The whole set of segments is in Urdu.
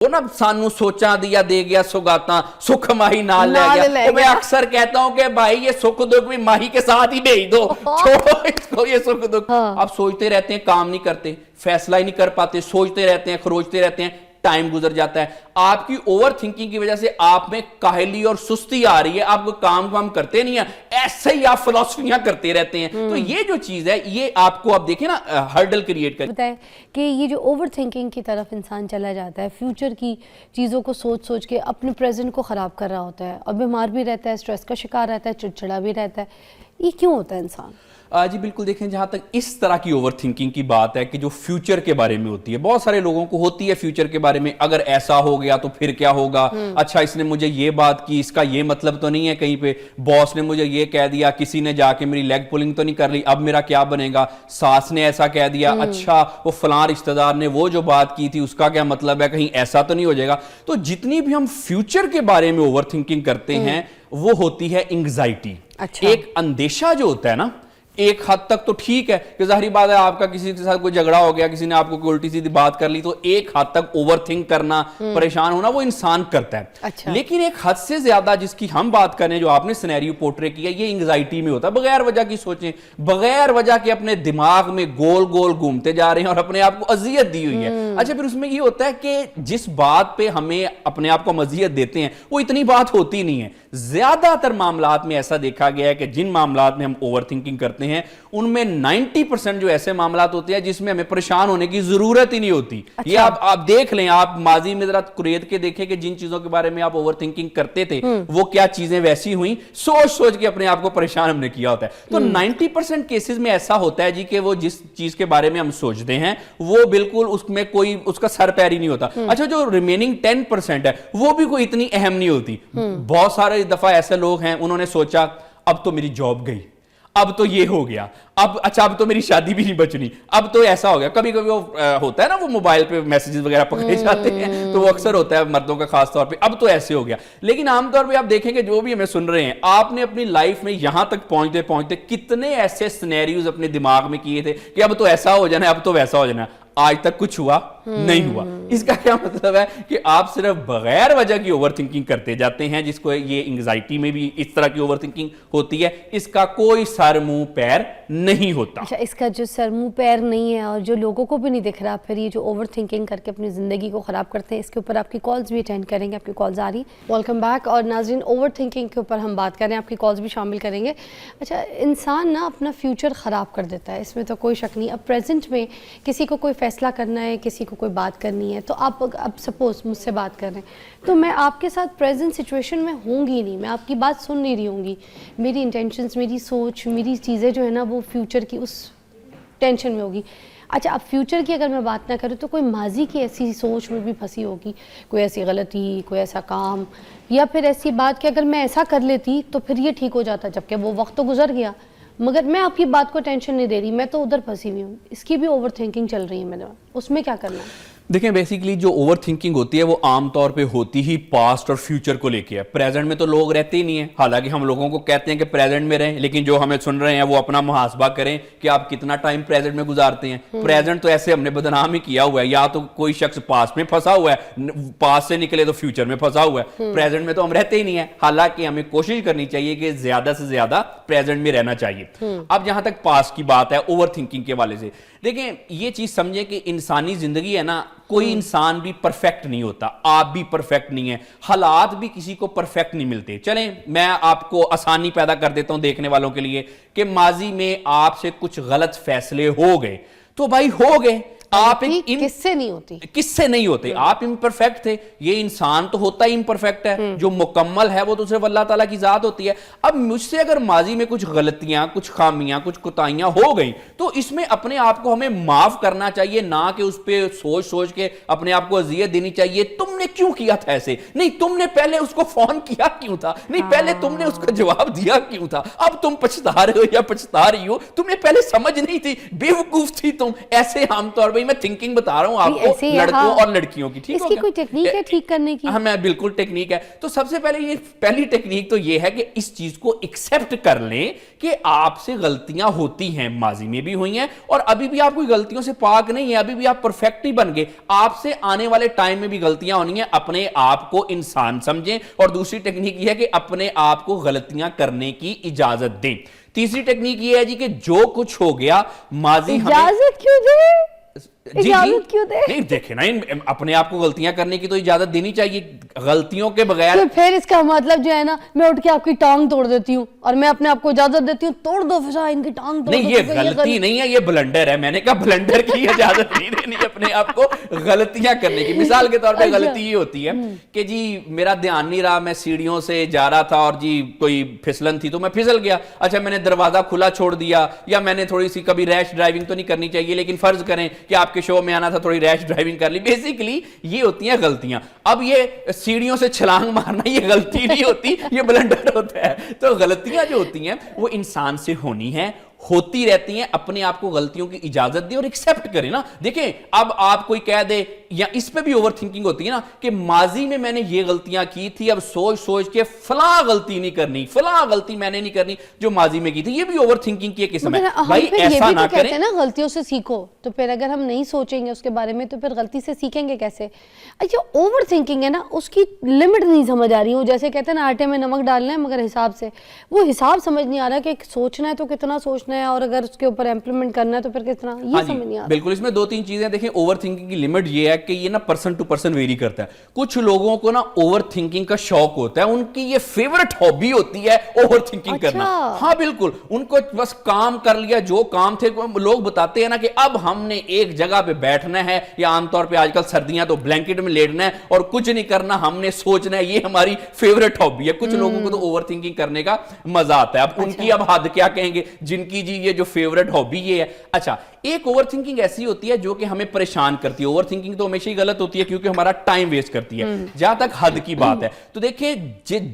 وہ نا سانو سوچا دیا دے گیا سوگاتا سکھ ماہی نال لے گیا. تو میں اکثر کہتا ہوں کہ بھائی یہ سکھ دکھ بھی ماہی کے ساتھ ہی بھیج دو, چھوڑو اس کو یہ سکھ دکھ. آپ سوچتے رہتے ہیں, کام نہیں کرتے, فیصلہ ہی نہیں کر پاتے, سوچتے رہتے ہیں, خروچتے رہتے ہیں, ٹائم گزر جاتا ہے. آپ کی اوور تھنکنگ کی وجہ سے آپ میں کاہلی اور سستی آ رہی ہے, آپ کو کام کرتے نہیں ہیں, ایسے ہی آپ فلسفیاں کرتے رہتے ہیں. تو یہ جو چیز ہے یہ آپ کو اب دیکھیں نا ہرڈل کریٹ کر بتائے کہ یہ جو اوور تھنکنگ کی طرف انسان چلا جاتا ہے, فیوچر کی چیزوں کو سوچ کے اپنے پریزنٹ کو خراب کر رہا ہوتا ہے اور بیمار بھی رہتا ہے, اسٹریس کا شکار رہتا ہے, چڑچڑا بھی رہتا ہے. یہ کیوں ہوتا ہے انسان؟ جی بالکل, دیکھیں جہاں تک اس طرح کی اوور تھنکنگ کی بات ہے کہ جو فیوچر کے بارے میں ہوتی ہے, بہت سارے لوگوں کو ہوتی ہے فیوچر کے بارے میں, اگر ایسا ہو گیا تو پھر کیا ہوگا, اچھا اس نے مجھے یہ بات کی, اس کا یہ مطلب تو نہیں ہے کہیں پہ, باس نے مجھے یہ کہہ دیا, کسی نے جا کے میری لیگ پولنگ تو نہیں کر لی, اب میرا کیا بنے گا, ساس نے ایسا کہہ دیا, اچھا وہ فلاں رشتہ دار نے وہ جو بات کی تھی اس کا کیا مطلب ہے, کہیں ایسا تو نہیں ہو جائے گا. تو جتنی بھی ہم فیوچر کے بارے میں اوور تھنکنگ کرتے ہیں وہ ہوتی ہے انگزائٹی. ایک اندیشہ جو ہوتا ہے نا, ایک حد تک تو ٹھیک ہے کہ ظاہری بات ہے آپ کا کسی کے ساتھ کوئی جھگڑا ہو گیا, کسی نے آپ کو کوئی الٹی سیدھی بات کر لی, تو ایک حد تک اوور تھنک کرنا, پریشان ہونا وہ انسان کرتا ہے. لیکن ایک حد سے زیادہ جس کی ہم بات کریں, جو آپ نے سینیریو پورٹرے کیا, یہ انگزائٹی میں ہوتا ہے. بغیر وجہ کی سوچیں, بغیر وجہ کے اپنے دماغ میں گول گول گھومتے جا رہے ہیں اور اپنے آپ کو اذیت دی ہوئی ہے. اچھا پھر اس میں یہ ہوتا ہے کہ جس بات پہ ہمیں اپنے آپ کو اذیت دیتے ہیں وہ اتنی بات ہوتی نہیں ہے. زیادہ تر معاملات میں ایسا دیکھا گیا ہے کہ جن معاملات میں ہم اوور تھنکنگ کرتے ہیں ان میں 90% جو ایسے معاملات ہوتے ہیں جس میں ہمیں پریشان ہونے کی ضرورت ہی نہیں ہوتی. یہ آپ دیکھ لیں, آپ ماضی میں ذرا قریت کے دیکھیں کہ جن چیزوں کے بارے میں آپ اوور تھنکنگ کرتے تھے وہ کیا چیزیں ویسی ہوئیں, سوچ کے اپنے آپ کو پریشان ہم نے کیا ہوتا ہے. تو 90% کیسز میں ایسا ہوتا ہے جی کہ وہ جس چیز کے بارے میں ہم سوچتے ہیں وہ بالکل اس میں کوئی اس کا سر پیر ہی نہیں ہوتا. اچھا جو ریمیننگ 10% ہے وہ بھی کوئی اتنی اہم نہیں ہوتی. بہت سارے دفعہ ایسے لوگ ہیں, انہوں نے سوچا اب تو میری جاب گئی, اب تو یہ ہو گیا, اب تو میری شادی بھی نہیں بچنی, اب تو ایسا ہو گیا. کبھی وہ ہوتا ہے نا, وہ موبائل پہ میسیجز وغیرہ پکڑے جاتے ہیں تو وہ اکثر ہوتا ہے مردوں کا خاص طور پہ, اب تو ایسے ہو گیا. لیکن عام طور پہ آپ دیکھیں کہ جو بھی ہمیں سن رہے ہیں, آپ نے اپنی لائف میں یہاں تک پہنچتے کتنے ایسے سینیریوز اپنے دماغ میں کیے تھے کہ اب تو ایسا ہو جانا ہے, اب تو ویسا ہو جانا ہے. آج تک کچھ ہوا نہیں ہوا. اس کا کیا مطلب ہے کہ آپ صرف بغیر وجہ کی اوور تھنکنگ کرتے جاتے ہیں, جس کو یہ انگزائٹی میں بھی اس طرح کی اوور تھنکنگ ہوتی ہے. اس کا کوئی سر منہ پیر نہیں ہوتا. اچھا, اس کا جو سر منہ پیر نہیں ہے اور جو لوگوں کو بھی نہیں دکھ رہا, پھر یہ جو اوور تھنکنگ کر کے اپنی زندگی کو خراب کرتے ہیں, اس کے اوپر آپ کی کالز بھی اٹینڈ کریں گے. آپ کی کالز آ رہی. Welcome back. اور ناظرین, اوور تھنکنگ کے اوپر ہم بات کریں, آپ کی کالز بھی شامل کریں گے. اچھا, انسان نا اپنا فیوچر خراب کر دیتا ہے, اس میں تو کوئی شک نہیں. اب پریزنٹ میں کسی کو کوئی فیصلہ کرنا ہے, کسی کو کوئی بات کرنی ہے, تو آپ اب سپوز مجھ سے بات کر رہے ہیں تو میں آپ کے ساتھ پریزنٹ سچویشن میں ہوں گی نہیں, میں آپ کی بات سن نہیں رہی ہوں گی. میری انٹینشنز, میری سوچ, میری چیزیں جو ہے نا وہ فیوچر کی اس ٹینشن میں ہوگی. اچھا, اب فیوچر کی اگر میں بات نہ کروں تو کوئی ماضی کی ایسی سوچ میں بھی پھنسی ہوگی, کوئی ایسی غلطی, کوئی ایسا کام, یا پھر ایسی بات کہ اگر میں ایسا کر لیتی تو پھر یہ ٹھیک ہو جاتا, جبکہ وہ وقت تو گزر گیا, مگر میں آپ کی بات کو ٹینشن نہیں دے رہی, میں تو ادھر پھنسی ہوئی ہوں. اس کی بھی اوور تھنکنگ چل رہی ہے میرے, اس میں کیا کرنا ہے؟ دیکھیں بیسیکلی جو اوور تھنکنگ ہوتی ہے وہ عام طور پہ ہوتی ہی پاسٹ اور فیوچر کو لے کے ہے. پریزنٹ میں تو لوگ رہتے ہی نہیں ہیں, حالانکہ ہم لوگوں کو کہتے ہیں کہ پریزنٹ میں رہیں, لیکن جو ہمیں سن رہے ہیں وہ اپنا محاسبہ کریں کہ آپ کتنا ٹائم پریزنٹ میں گزارتے ہیں. پریزنٹ تو ایسے ہم نے بدنام ہی کیا ہوا ہے, یا تو کوئی شخص پاسٹ میں پھنسا ہوا ہے, پاسٹ سے نکلے تو فیوچر میں پھنسا ہوا ہے, پریزنٹ میں تو ہم رہتے ہی نہیں ہیں. حالانکہ ہمیں کوشش کرنی چاہیے کہ زیادہ سے زیادہ پریزنٹ میں رہنا چاہیے. اب جہاں تک پاسٹ کی بات ہے اوور تھنکنگ کے والے سے, دیکھیں یہ چیز سمجھیں کہ انسانی زندگی ہے نا, کوئی انسان بھی پرفیکٹ نہیں ہوتا, آپ بھی پرفیکٹ نہیں ہیں, حالات بھی کسی کو پرفیکٹ نہیں ملتے. چلیں میں آپ کو آسانی پیدا کر دیتا ہوں دیکھنے والوں کے لیے کہ ماضی میں آپ سے کچھ غلط فیصلے ہو گئے تو بھائی ہو گئے, آپ کس سے نہیں ہوتی, کس سے نہیں ہوتے, آپ امپرفیکٹ تھے. یہ انسان تو ہوتا ہی امپرفیکٹ ہے, جو مکمل ہے وہ تو صرف اللہ تعالیٰ کی ذات ہوتی ہے. اب مجھ سے اگر ماضی میں کچھ غلطیاں, کچھ خامیاں, کچھ کوتاہیاں ہو گئیں تو اس میں اپنے آپ کو ہمیں معاف کرنا چاہیے, نہ کہ اس پہ سوچ کے اپنے آپ کو اذیت دینی چاہیے. تم نے کیوں کیا تھا ایسے, نہیں تم نے پہلے اس کو فون کیا کیوں تھا, نہیں پہلے تم نے اس کو جواب دیا کیوں تھا, اب تم پچھتا رہے ہو یا پچھتا رہی ہو, تمہیں پہلے سمجھ نہیں تھی, بے وقوف تھی تم. ایسے عام طور پہ میں تھنکنگ بتا رہا ہوں آپ کو, لڑکوں اور لڑکیوں کی. ٹھیک ہے, اس کی کوئی ٹیکنیک ہے ٹھیک کرنے کی؟ ہاں بالکل ٹیکنیک ہے. تو سب سے پہلی ٹیکنیک تو یہ ہے کہ اس چیز کو ایکسپٹ کر لیں کہ آپ سے غلطیاں ہوتی ہیں, ماضی میں بھی ہوئی ہیں اور ابھی بھی آپ کوئی غلطیوں سے پاک نہیں ہے, ابھی بھی آپ پرفیکٹ ہی بن گئے, آپ سے آنے والے ٹائم میں بھی غلطیاں ہونی ہونی ہے اپنے آپ کو انسان سمجھیں, اور دوسری ٹیکنیک یہ ہے کہ اپنے آپ کو غلطیاں کرنے کی اجازت دیں. تیسری ٹیکنیک یہ ہے جی کہ جو کچھ ہو گیا ماضی ہمیں اجازت کیوں دے, اجازت کیوں دے؟ نہیں دیکھیں نا, اپنے آپ کو غلطیاں کرنے کی تو اجازت دینی چاہیے. غلطیوں کے بغیر تو پھر اس کا مطلب جو ہے نا, میں اٹھ کے آپ کی ٹانگ توڑ دیتی ہوں اور میں اپنے آپ کو اجازت دیتی ہوں توڑ دو فضا ان کی ٹانگ توڑ دو. نہیں, یہ غلطی نہیں ہے, یہ بلنڈر ہے. میں نے کہا بلنڈر کی اجازت نہیں دینی اپنے آپ کو غلطیاں کرنے کی. مثال کے طور پہ غلطی یہ ہوتی ہے کہ جی میرا دھیان نہیں رہا, میں سیڑھیوں سے جا رہا تھا اور جی کوئی پھسلن تھی تو میں پھسل گیا. اچھا میں نے دروازہ کھلا چھوڑ دیا, یا میں نے تھوڑی سی, کبھی ریش ڈرائیونگ تو نہیں کرنی چاہیے لیکن فرض کریں کہ آپ کے شو میں آنا تھا, تھوڑی ریش ڈرائیونگ کر لی. بیسیکلی یہ ہوتی ہیں غلطیاں. اب یہ سیڑھیوں سے چھلانگ مارنا یہ غلطی نہیں ہوتی, یہ بلنڈر ہوتا ہے. تو غلطیاں جو ہوتی ہیں وہ انسان سے ہونی ہیں, ہوتی رہتی ہیں. اپنے آپ کو غلطیوں کی اجازت دیں اور ایکسپٹ کریں نا. دیکھیں اب آپ کوئی کہہ دے, یا اس پہ بھی اوور تھنکنگ ہوتی ہے نا کہ ماضی میں میں نے یہ غلطیاں کی تھی, اب سوچ سوچ کے فلاں غلطی نہیں کرنی, فلاں غلطی میں نے نہیں کرنی جو ماضی میں کی تھی. یہ بھی اوور تھنکنگ کی ایک قسم ہے. بھائی ایسا نہ کریں نا, غلطیوں سے سیکھو. تو پھر اگر ہم نہیں سوچیں گے اس کے بارے میں تو پھر غلطی سے سیکھیں گے کیسے؟ اچھا اوور تھنکنگ ہے نا, اس کی لمٹ نہیں سمجھ آ رہی ہوں. جیسے کہتے ہیں نا آٹے میں نمک ڈالنا ہے مگر حساب سے, وہ حساب سمجھ نہیں آ رہا کہ سوچنا ہے تو کتنا سوچنا ہے, اور اگر اس کے اوپر امپلیمنٹ کرنا ہے تو پھر کتنا, یہ سمجھ نہیں آ رہا. بالکل, اس میں دو تین چیزیں دیکھیں. اوور تھنکنگ کی لمٹ یہ ہے کہ یہ نا پرسن ٹو پرسن ویری کرتا ہے. کچھ لوگوں کو نا اوور تھنکنگ کا شوق ہوتا ہے, ان کی یہ فیورٹ ہابی ہوتی ہے اوور تھنکنگ کرنا. ہاں بالکل, ان کو بس کام کر لیا, جو کام تھے. لوگ بتاتے ہیں نا کہ اب ہم نے ایک جگہ پہ بیٹھنا ہے, یا عام طور پہ آج کل سردیاں تو بلینکٹ میں لیٹنا ہے اور کچھ نہیں کرنا, ہم نے سوچنا ہے, یہ ہماری فیورٹ ہابی ہے. کچھ لوگوں کو تو اوور تھنکنگ کرنے کا مزہ آتا ہے. اب ان کی اب حد کیا کہیں گے جن کی جی یہ جو فیورٹ ہابی یہ ہے. اچھا ایک اوور تھنکنگ ایسی ہوتی ہے جو کہ ہمیں پریشان کرتی ہے. اوور تھنکنگ تو ہمیشہ ہی غلط ہوتی ہے کیونکہ ہمارا ٹائم ویسٹ کرتی ہے جہاں تک حد کی بات ہے. تو دیکھیں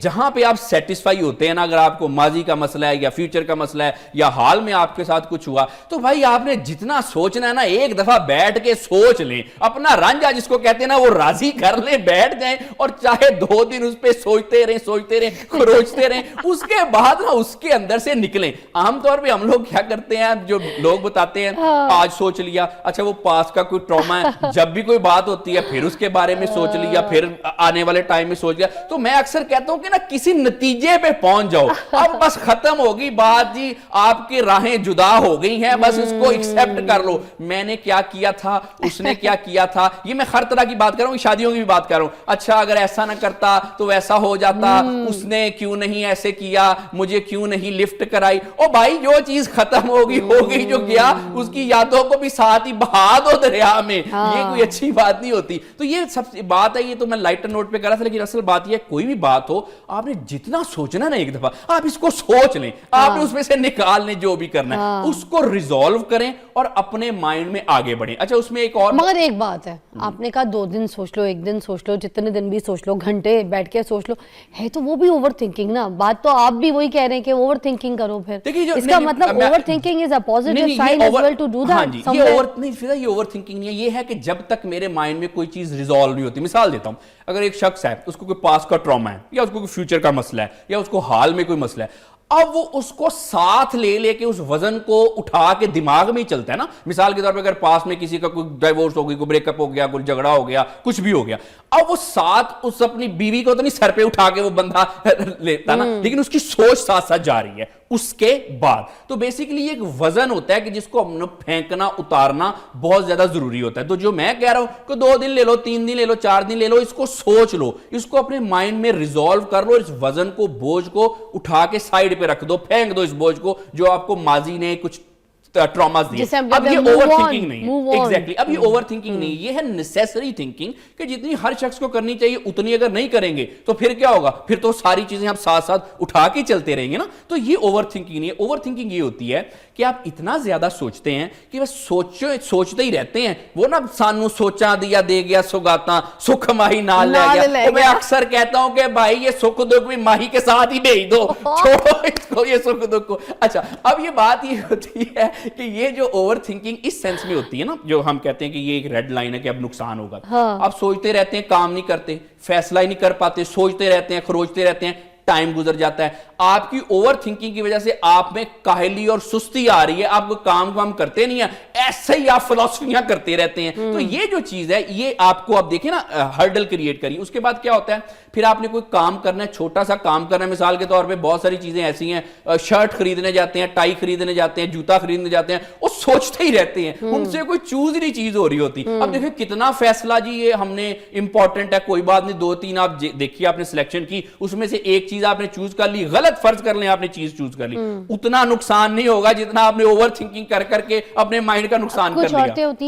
جہاں پہ آپ سیٹسفائی ہوتے ہیں نا, اگر آپ کو ماضی کا مسئلہ ہے یا فیوچر کا مسئلہ ہے یا حال میں آپ کے ساتھ کچھ ہوا, تو بھائی آپ نے جتنا سوچنا ہے نا ایک دفعہ بیٹھ کے سوچ لیں, اپنا رنجا جس کو کہتے ہیں نا وہ راضی کر لیں, بیٹھ جائیں اور چاہے 2 دن اس پہ سوچتے رہیں خروچتے رہیں, اس کے بعد نا اس کے اندر سے نکلیں. عام طور پہ ہم لوگ کیا کرتے ہیں, جو لوگ بتاتے ہیں آج سوچ لیا, اچھا وہ پاس کا کوئی ٹراما ہے, جب بھی کوئی بات ہوتی ہے پھر اس کے بارے میں سوچ لیا, پھر آنے والے ٹائم میں سوچ لیا. تو میں اکثر کہتا ہوں کہ نا کسی نتیجے پہ پہنچ جاؤ, اب بس ختم ہوگی بات جی, آپ کی راہیں جدا ہو گئی ہیں, بس اس کو ایکسپٹ کر لو. میں نے کیا کیا تھا, اس نے کیا کیا تھا, یہ میں ہر طرح کی بات کر رہا ہوں, شادیوں کی بھی بات کر رہا ہوں. اچھا اگر ایسا نہ کرتا تو ویسا ہو جاتا, اس نے کیوں نہیں ایسے کیا, مجھے کیوں نہیں لفٹ کرائی. او بھائی جو چیز ختم ہوگی ہو گئی, جو گیا اس کی یادوں کو بھی ساتھ ہی بہا دو دریا میں. یہ کوئی اچھی بات نہیں ہوتی. تو یہ سب سے بات ہے, یہ تو میں لائٹر نوٹ پہ کر رہا تھا, لیکن اصل بات یہ ہے کوئی بھی بات ہو آپ نے جتنا سوچنا نا ایک دفعہ آپ اس کو سوچ لیں, آپ نے اس میں سے نکال لیں جو بھی کرنا ہے, اس کو ریزالو کریں اور اپنے مائنڈ میں آگے بڑھیں. اچھا اس میں ایک اور مگر ایک بات ہے, آپ نے کہا 2 دن سوچ لو, 1 دن سوچ لو, جتنے دن بھی سوچ لو, گھنٹے بیٹھ کے سوچ لو, ہے تو وہ بھی اوور تھنکنگ نا. بات تو آپ بھی وہی کہہ رہے ہیں کہ اوور تھنکنگ کرو. پھر اس کا مطلب overthinking is a positive sign as well to do that. یہ اوور تھنکنگ نہیں ہے, یہ ہے کہ جب تک میرے مائنڈ میں کوئی چیز ریزالو نہیں ہوتی. مثال دیتا ہوں, اگر ایک شخص ہے, اس کو کوئی پاس کا ٹراما ہے, یا اس کو کوئی فیوچر کا مسئلہ ہے, یا اس کو حال میں کوئی مسئلہ ہے, اب وہ اس کو ساتھ لے کے اس وزن کو اٹھا کے دماغ میں ہی چلتا ہے نا. مثال کے طور پہ اگر پاس میں کسی کا کوئی ڈائیورس ہو گئی, کوئی بریک اپ ہو گیا, کوئی جھگڑا ہو گیا, کچھ بھی ہو گیا, اب وہ ساتھ اس اپنی بیوی کو تو نہیں سر پہ اٹھا کے وہ بندہ لیتا نا, لیکن اس کی سوچ ساتھ ساتھ جا رہی ہے اس کے بعد. تو بیسیکلی یہ ایک وزن ہوتا ہے کہ جس کو ہم نے پھینکنا اتارنا بہت زیادہ ضروری ہوتا ہے. تو جو میں کہہ رہا ہوں کہ 2 دن لے لو, 3 دن لے لو, 4 دن لے لو, اس کو سوچ لو, اس کو اپنے مائنڈ میں ریزالو کر لو, اس وزن کو, بوجھ کو اٹھا کے سائڈ پہ رکھ دو, پھینک دو اس بوجھ کو جو آپ کو ماضی نے کچھ ٹراماز دیے. اب یہ اوور تھنکنگ نہیں ہے. ایگزیکٹلی, اب یہ اوور تھنکنگ نہیں, یہ ہے نیسیسری تھنکنگ کہ جتنی ہر شخص کو کرنی چاہیے اتنی اگر نہیں کریں گے تو پھر کیا ہوگا, پھر تو ساری چیزیں آپ ساتھ ساتھ اٹھا کے چلتے رہیں گے نا. تو یہ اوور تھنکنگ نہیں ہے. اوور تھنکنگ یہ ہوتی ہے کہ آپ اتنا زیادہ سوچتے ہیں کہ بس سوچتے ہی رہتے ہیں. وہ نا سانو سوچا دیا دے گیا سوگاتا, سکھ ماہی نال لے گیا. میں اکثر کہتا ہوں کہ بھائی یہ سکھ دکھ بھی ماہی کے ساتھ ہی بھیج دو, چھوڑو اس کو یہ سکھ دکھ کو. اچھا اب یہ بات یہ ہوتی ہے کہ یہ جو اوور تھنکنگ اس سینس میں ہوتی ہے نا, جو ہم کہتے ہیں کہ یہ ایک ریڈ لائن ہے کہ اب نقصان ہوگا. آپ سوچتے رہتے ہیں, کام نہیں کرتے, فیصلہ ہی نہیں کر پاتے, سوچتے رہتے ہیں, خروچتے رہتے ہیں, ٹائم گزر جاتا ہے. آپ کی اوور تھنکنگ کی وجہ سے آپ میں کاہلی اور سستی آ رہی ہے, آپ کو کام کرتے نہیں ہیں, ایسے ہی آپ فلسفیاں کرتے رہتے ہیں. تو یہ جو چیز ہے یہ آپ کو اب دیکھیں نا ہرڈل کریٹ کری. اس کے بعد کیا ہوتا ہے, پھر آپ نے کوئی کام کرنا ہے, چھوٹا سا کام کرنا ہے, مثال کے طور پہ بہت ساری چیزیں ایسی ہیں, شرٹ خریدنے جاتے ہیں, ٹائی خریدنے جاتے ہیں, جوتا خریدنے جاتے ہیں, وہ سوچتے ہی رہتے ہیں, ان سے کوئی چوز نہیں چیز ہو رہی ہوتی. اب دیکھیں کتنا فیصلہ جی یہ ہم نے امپورٹنٹ ہے, کوئی بات نہیں, 2-3 آپ دیکھیے آپ نے سلیکشن کی, اس میں سے ایک چیز آپ نے چوز کر لی, غلط فرض کر لیں آپ نے چیز چوز کر لی, اتنا نقصان نہیں ہوگا جتنا آپ نے اوور تھنکنگ کر کے اپنے مائنڈ کا نقصان کر لیا. ہوتی